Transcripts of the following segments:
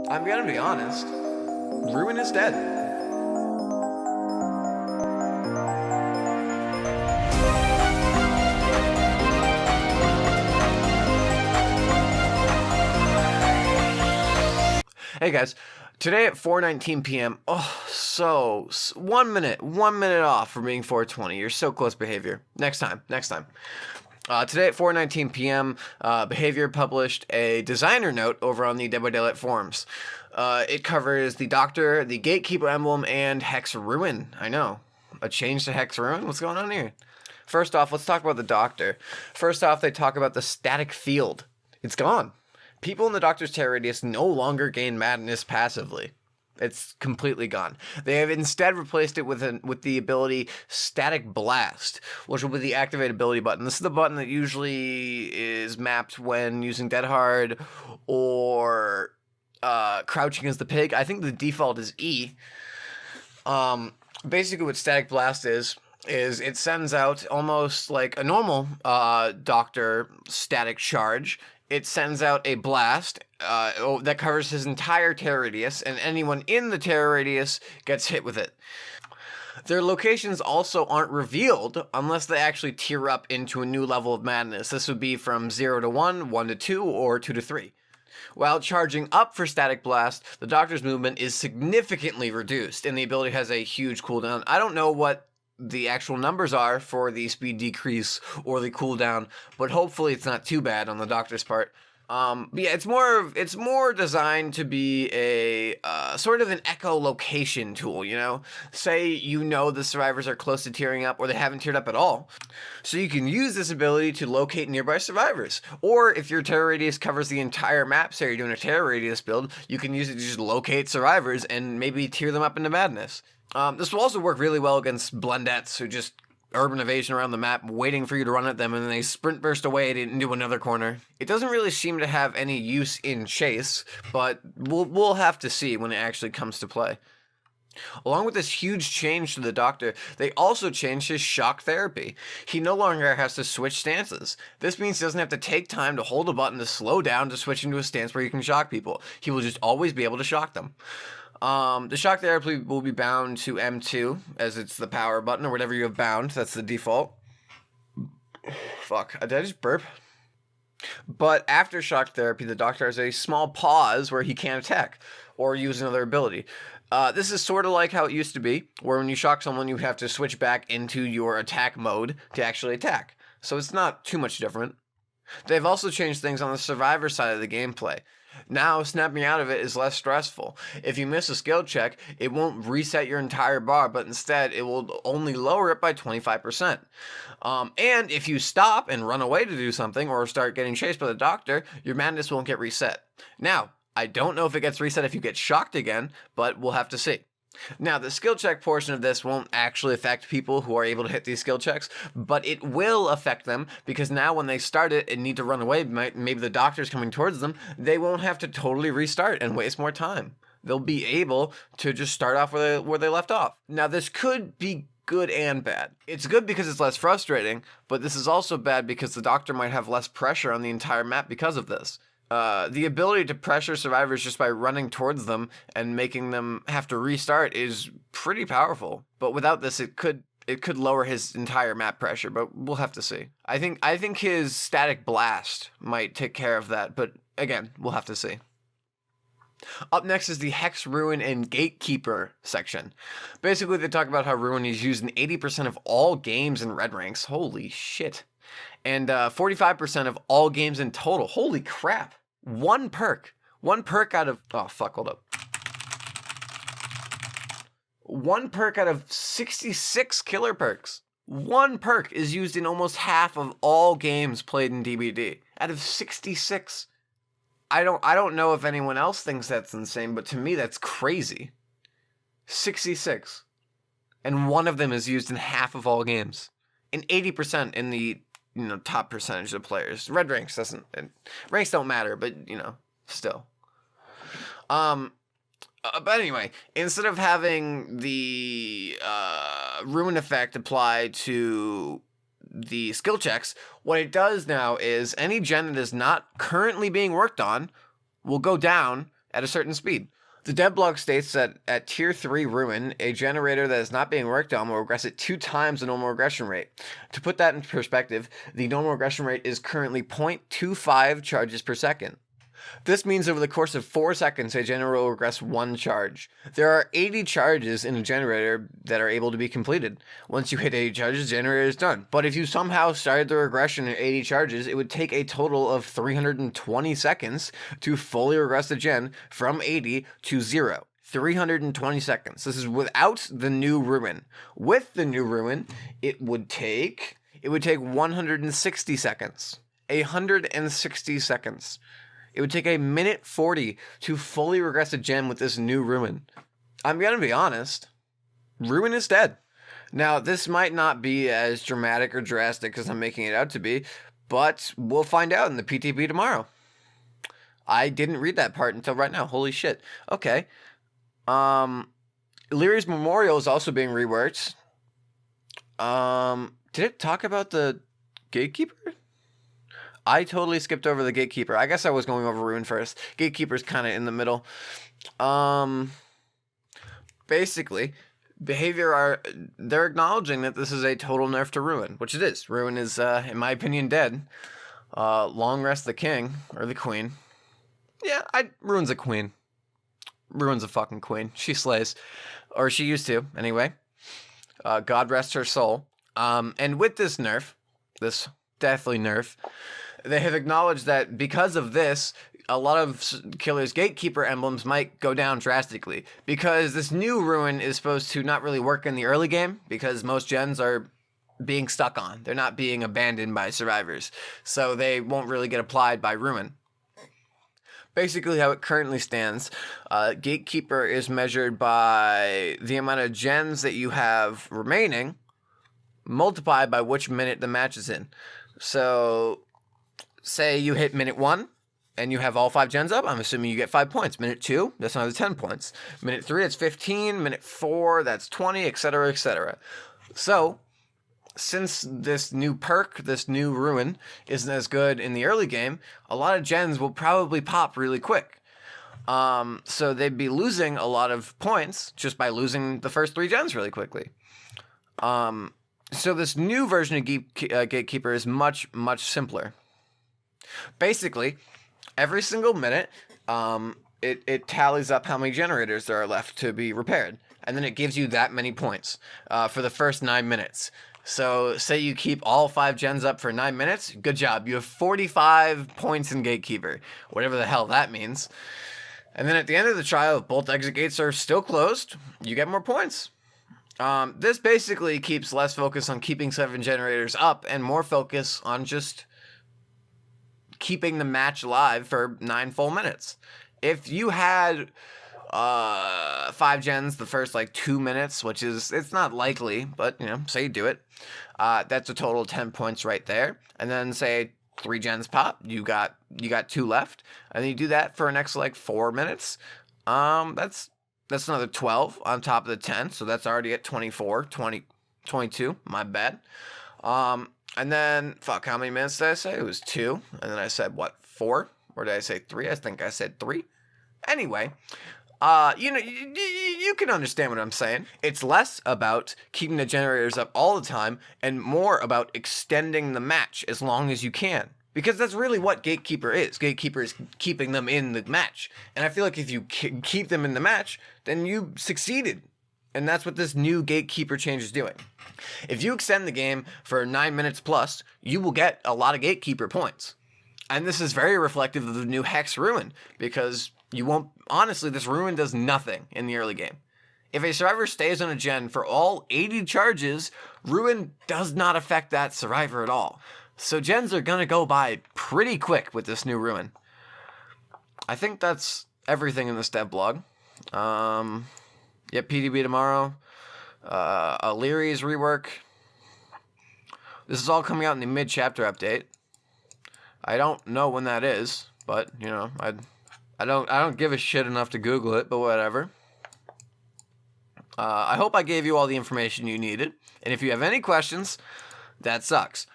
I'm gonna be honest. Ruin is dead. Hey guys, today at 4:19 p.m. Oh, 1 minute off from being 4:20. You're so close, Behavior. Next time. Today at 4:19 p.m., Behavior published a designer note over on the Dead by Daylight forums. It covers the Doctor, the Gatekeeper emblem, and Hex Ruin. I know, a change to Hex Ruin. What's going on here? First off, let's talk about the Doctor. First off, they talk about the static field. It's gone. People in the Doctor's terror radius no longer gain madness passively. It's completely gone. They have instead replaced it with the ability Static Blast, which will be the activate ability button. This is the button that usually is mapped when using Dead Hard or crouching as the pig. I think the default is E. Basically what Static Blast is it sends out almost like a normal Doctor static charge. It sends out a blast that covers his entire terror radius, and anyone in the terror radius gets hit with it. Their locations also aren't revealed unless they actually tier up into a new level of madness. This would be from 0 to 1, 1 to 2, or 2 to 3. While charging up for Static Blast, the Doctor's movement is significantly reduced, and the ability has a huge cooldown. I don't know what the actual numbers are for the speed decrease or the cooldown, but hopefully it's not too bad on the Doctor's part. But yeah, it's more designed to be a sort of an echolocation tool, you know? Say you know the survivors are close to tearing up or they haven't teared up at all. So you can use this ability to locate nearby survivors. Or if your terror radius covers the entire map, say you're doing a terror radius build, you can use it to just locate survivors and maybe tear them up into madness. This will also work really well against Blendettes who just urban evasion around the map, waiting for you to run at them, and then they sprint burst away into another corner. It doesn't really seem to have any use in chase, but we'll have to see when it actually comes to play. Along with this huge change to the Doctor, they also changed his shock therapy. He no longer has to switch stances. This means he doesn't have to take time to hold a button to slow down to switch into a stance where he can shock people. He will just always be able to shock them. The shock therapy will be bound to M2, as it's the power button, or whatever you have bound. That's the default. Fuck, did I just burp? But after shock therapy, the Doctor has a small pause where he can't attack, or use another ability. This is sort of like how it used to be, where when you shock someone, you have to switch back into your attack mode to actually attack. So it's not too much different. They've also changed things on the survivor side of the gameplay. Now, snapping out of it is less stressful. If you miss a skill check, it won't reset your entire bar, but instead it will only lower it by 25%. And if you stop and run away to do something or start getting chased by the Doctor, your madness won't get reset. Now, I don't know if it gets reset if you get shocked again, but we'll have to see. Now, the skill check portion of this won't actually affect people who are able to hit these skill checks, but it will affect them because now when they start it and need to run away, maybe the Doctor's coming towards them, they won't have to totally restart and waste more time. They'll be able to just start off where they left off. Now, this could be good and bad. It's good because it's less frustrating, but this is also bad because the Doctor might have less pressure on the entire map because of this. The ability to pressure survivors just by running towards them and making them have to restart is pretty powerful. But without this, it could lower his entire map pressure, but we'll have to see. I think his Static Blast might take care of that, but again, we'll have to see. Up next is the Hex, Ruin, and Gatekeeper section. Basically, they talk about how Ruin is used in 80% of all games in red ranks. Holy shit. And 45% of all games in total. Holy crap. One perk out of... Oh, fuck, hold up. One perk out of 66 killer perks. One perk is used in almost half of all games played in DBD. Out of 66. I don't know if anyone else thinks that's insane, but to me that's crazy. 66. And one of them is used in half of all games. And 80% in the top percentage of players. Red ranks ranks don't matter, but still. But anyway, instead of having the ruin effect apply to the skill checks, what it does now is any gen that is not currently being worked on will go down at a certain speed. The devlog states that at Tier 3 Ruin, a generator that is not being worked on will regress at 2 times the normal regression rate. To put that in perspective, the normal regression rate is currently 0.25 charges per second. This means over the course of 4 seconds, a generator will regress 1 charge. There are 80 charges in a generator that are able to be completed. Once you hit 80 charges, the generator is done. But if you somehow started the regression at 80 charges, it would take a total of 320 seconds to fully regress the gen from 80 to 0. 320 seconds. This is without the new ruin. With the new ruin, it would take 160 seconds. 160 seconds. It would take a minute 40 to fully regress a gen with this new ruin. I'm gonna be honest, ruin is dead. Now, this might not be as dramatic or drastic as I'm making it out to be, but we'll find out in the PTP tomorrow. I didn't read that part until right now. Holy shit. Okay. Leary's Memorial is also being reworked. Did it talk about the Gatekeeper? I totally skipped over the Gatekeeper. I guess I was going over Ruin first. Gatekeeper's kind of in the middle. Basically, they're acknowledging that this is a total nerf to Ruin, which it is. Ruin is, in my opinion, dead. Long rest the king, or the queen. Yeah, Ruin's a queen. Ruin's a fucking queen. She slays. Or she used to, anyway. God rest her soul. And with this nerf, this deathly nerf, they have acknowledged that because of this, a lot of Killer's Gatekeeper emblems might go down drastically. Because this new Ruin is supposed to not really work in the early game, because most gens are being stuck on. They're not being abandoned by survivors. So they won't really get applied by Ruin. Basically, how it currently stands, Gatekeeper is measured by the amount of gens that you have remaining, multiplied by which minute the match is in. So, say you hit minute 1, and you have all 5 gens up, I'm assuming you get 5 points. Minute 2, that's another 10 points. Minute 3, that's 15. Minute 4, that's 20, etc., etc. So, since this new perk, this new Ruin, isn't as good in the early game, a lot of gens will probably pop really quick. So they'd be losing a lot of points just by losing the first 3 gens really quickly. So this new version of Gatekeeper is much, much simpler. Basically, every single minute, it tallies up how many generators there are left to be repaired. And then it gives you that many points for the first 9 minutes. So, say you keep all 5 gens up for 9 minutes, good job. You have 45 points in Gatekeeper, whatever the hell that means. And then at the end of the trial, if both exit gates are still closed, you get more points. This basically keeps less focus on keeping 7 generators up and more focus on just keeping the match alive for 9 full minutes. If you had 5 gens the first 2 minutes, which is, it's not likely, but say you do it, that's a total of 10 points right there. And then say 3 gens pop, you got 2 left, and then you do that for the next 4 minutes. That's another 12 on top of the 10, so that's already at 22, my bad. And then, how many minutes did I say? It was 2, and then I said, 4? Or did I say 3? I think I said 3. Anyway, you can understand what I'm saying. It's less about keeping the generators up all the time and more about extending the match as long as you can. Because that's really what Gatekeeper is. Gatekeeper is keeping them in the match. And I feel like if you keep them in the match, then you succeeded. And that's what this new Gatekeeper change is doing. If you extend the game for 9 minutes plus, you will get a lot of Gatekeeper points. And this is very reflective of the new Hex Ruin, because you won't, honestly, this Ruin does nothing in the early game. If a survivor stays on a gen for all 80 charges, Ruin does not affect that survivor at all. So gens are gonna go by pretty quick with this new Ruin. I think that's everything in this dev blog. Yep, PDB tomorrow. Leary's rework. This is all coming out in the mid-chapter update. I don't know when that is, but I don't give a shit enough to Google it, but whatever. I hope I gave you all the information you needed, and if you have any questions, that sucks.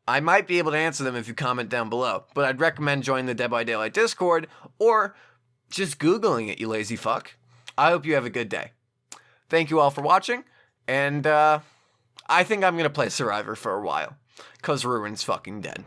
I might be able to answer them if you comment down below, but I'd recommend joining the Dead by Daylight Discord, or Just Googling it, you lazy fuck. I hope you have a good day. Thank you all for watching, and I think I'm going to play Survivor for a while, because Ruin's fucking dead.